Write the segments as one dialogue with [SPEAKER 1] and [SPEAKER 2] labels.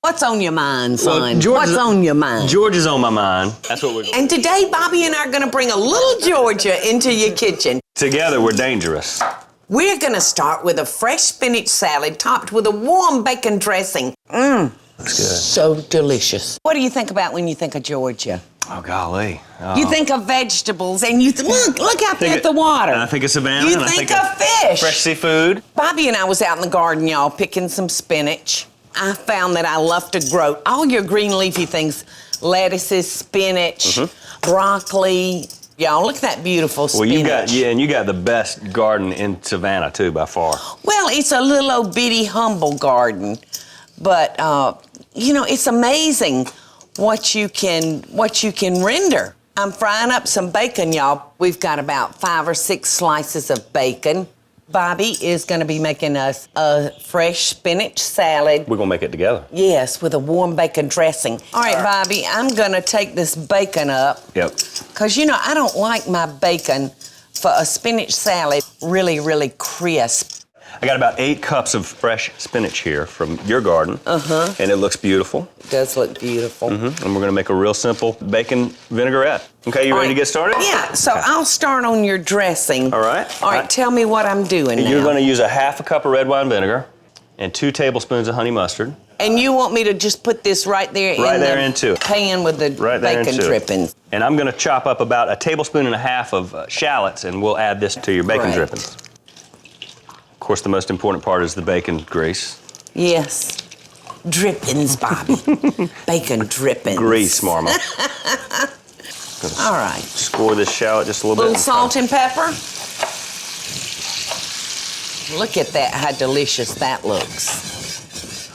[SPEAKER 1] What's on your mind, son?
[SPEAKER 2] Well,
[SPEAKER 1] What's on your mind?
[SPEAKER 2] George is on my mind. That's what we're doing.
[SPEAKER 1] And today, Bobby and I are going to bring a little Georgia into your kitchen.
[SPEAKER 2] Together, we're dangerous.
[SPEAKER 1] We're going to start with a fresh spinach salad topped with a warm bacon dressing.
[SPEAKER 2] That's good.
[SPEAKER 1] So delicious. What do you think about when you think of Georgia?
[SPEAKER 2] Oh, golly. Oh.
[SPEAKER 1] You think of vegetables, and you look out there at the water.
[SPEAKER 2] I think of Savannah.
[SPEAKER 1] You
[SPEAKER 2] and
[SPEAKER 1] think
[SPEAKER 2] I
[SPEAKER 1] of fish.
[SPEAKER 2] Fresh seafood.
[SPEAKER 1] Bobby and I was out in the garden, y'all, picking some spinach. I found that I love to grow all your green leafy things, lettuces, spinach, broccoli. Y'all, look at that beautiful spinach.
[SPEAKER 2] Well, you got the best garden in Savannah, too, by far.
[SPEAKER 1] Well, it's a little old bitty humble garden, but, you know, it's amazing what you can render. I'm frying up some bacon, y'all. We've got about 5 or 6 slices of bacon. Bobby is going to be making us a fresh spinach salad.
[SPEAKER 2] We're going to make it together.
[SPEAKER 1] Yes, with a warm bacon dressing. All right, Bobby, I'm going to take this bacon up.
[SPEAKER 2] Yep.
[SPEAKER 1] Because, you know, I don't like my bacon for a spinach salad really, really crisp.
[SPEAKER 2] I got about 8 cups of fresh spinach here from your garden. And it looks beautiful.
[SPEAKER 1] It does look beautiful.
[SPEAKER 2] And we're going to make a real simple bacon vinaigrette. Okay, you ready to get started?
[SPEAKER 1] Yeah, so I'll start on your dressing.
[SPEAKER 2] All right.
[SPEAKER 1] All right, tell me what I'm doing now.
[SPEAKER 2] You're going to use a half a cup of red wine vinegar and 2 tablespoons of honey mustard.
[SPEAKER 1] And you want me to just put this right there
[SPEAKER 2] into it.
[SPEAKER 1] Pan with the bacon drippings.
[SPEAKER 2] And I'm going to chop up about 1.5 tablespoons of shallots, and we'll add this to your bacon drippings. Of course, the most important part is the bacon grease.
[SPEAKER 1] Yes. Drippings, Bobby. Bacon drippings.
[SPEAKER 2] Grease, Mama.
[SPEAKER 1] All right.
[SPEAKER 2] Score this shallot just a little bit.
[SPEAKER 1] Little salt and pepper. Look at that, how delicious that looks.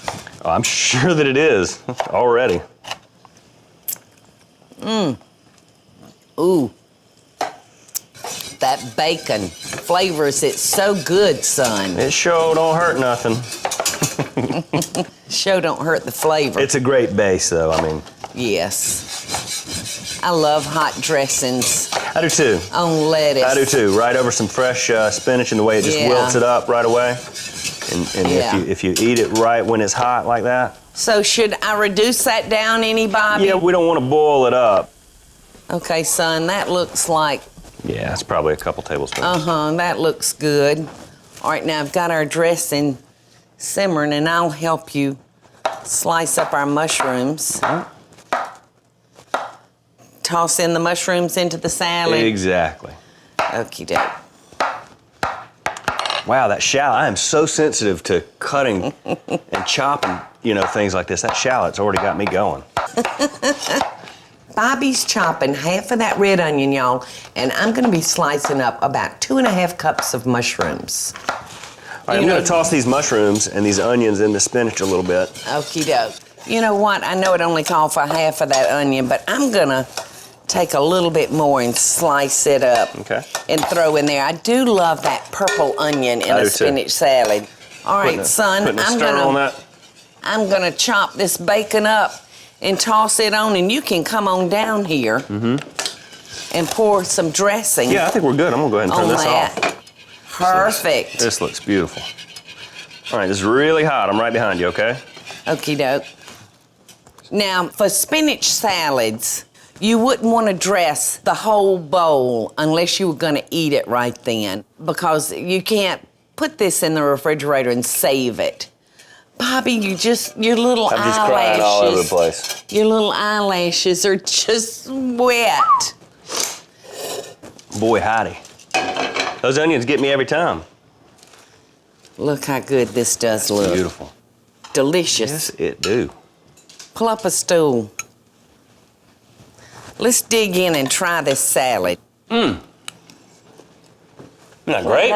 [SPEAKER 2] Oh, I'm sure that it is already.
[SPEAKER 1] Ooh. That bacon flavors it so good, son.
[SPEAKER 2] It sure don't hurt nothing.
[SPEAKER 1] Sure don't hurt the flavor.
[SPEAKER 2] It's a great base, though, I mean.
[SPEAKER 1] Yes. I love hot dressings.
[SPEAKER 2] I do, too.
[SPEAKER 1] On lettuce.
[SPEAKER 2] I do, too. Right over some fresh spinach and the way it just wilts it up right away. And if you eat it right when it's hot like that.
[SPEAKER 1] So should I reduce that down any, Bobby?
[SPEAKER 2] Yeah, we don't want to boil it up.
[SPEAKER 1] Okay, son, that looks like...
[SPEAKER 2] Yeah, it's probably a couple tablespoons.
[SPEAKER 1] That looks good. All right, now I've got our dressing simmering, and I'll help you slice up our mushrooms. Toss in the mushrooms into the salad.
[SPEAKER 2] Exactly.
[SPEAKER 1] Okie doke.
[SPEAKER 2] Wow, that shallot, I am so sensitive to cutting and chopping, you know, things like this. That shallot's already got me going.
[SPEAKER 1] Bobby's chopping half of that red onion, y'all, and I'm going to be slicing up about 2.5 cups of mushrooms.
[SPEAKER 2] All right, I'm going to toss these mushrooms and these onions in the spinach a little bit.
[SPEAKER 1] Okie doke. You know what? I know it only called for half of that onion, but I'm going to take a little bit more and slice it up and throw in there. I do love that purple onion in a spinach salad. All right, son, I'm going to chop this bacon up and toss it on, and you can come on down here and pour some dressing.
[SPEAKER 2] Yeah, I think we're good. I'm going to go ahead and turn this off.
[SPEAKER 1] Perfect.
[SPEAKER 2] This looks beautiful. All right, this is really hot. I'm right behind you, okay?
[SPEAKER 1] Okie doke. Now, for spinach salads, you wouldn't want to dress the whole bowl unless you were going to eat it right then, because you can't put this in the refrigerator and save it. Bobby, your little eyelashes.
[SPEAKER 2] I'm just crying all over the place.
[SPEAKER 1] Your little eyelashes are just wet.
[SPEAKER 2] Boy, howdy. Those onions get me every time.
[SPEAKER 1] Look how good this does look.
[SPEAKER 2] Beautiful.
[SPEAKER 1] Delicious.
[SPEAKER 2] Yes, it do.
[SPEAKER 1] Pull up a stool. Let's dig in and try this salad.
[SPEAKER 2] Isn't that great?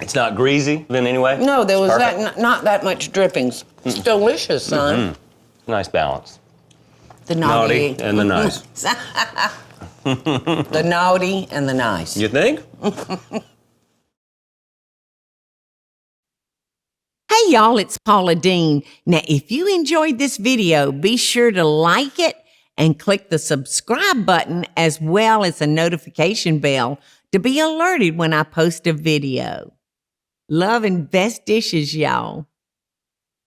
[SPEAKER 2] It's not greasy then anyway?
[SPEAKER 1] No, there was not that much drippings. It's delicious, son.
[SPEAKER 2] Nice balance.
[SPEAKER 1] The naughty
[SPEAKER 2] and the nice.
[SPEAKER 1] The naughty and the nice.
[SPEAKER 2] You think?
[SPEAKER 3] Hey y'all, it's Paula Deen. Now, if you enjoyed this video, be sure to like it and click the subscribe button as well as the notification bell to be alerted when I post a video. Love and best dishes, y'all.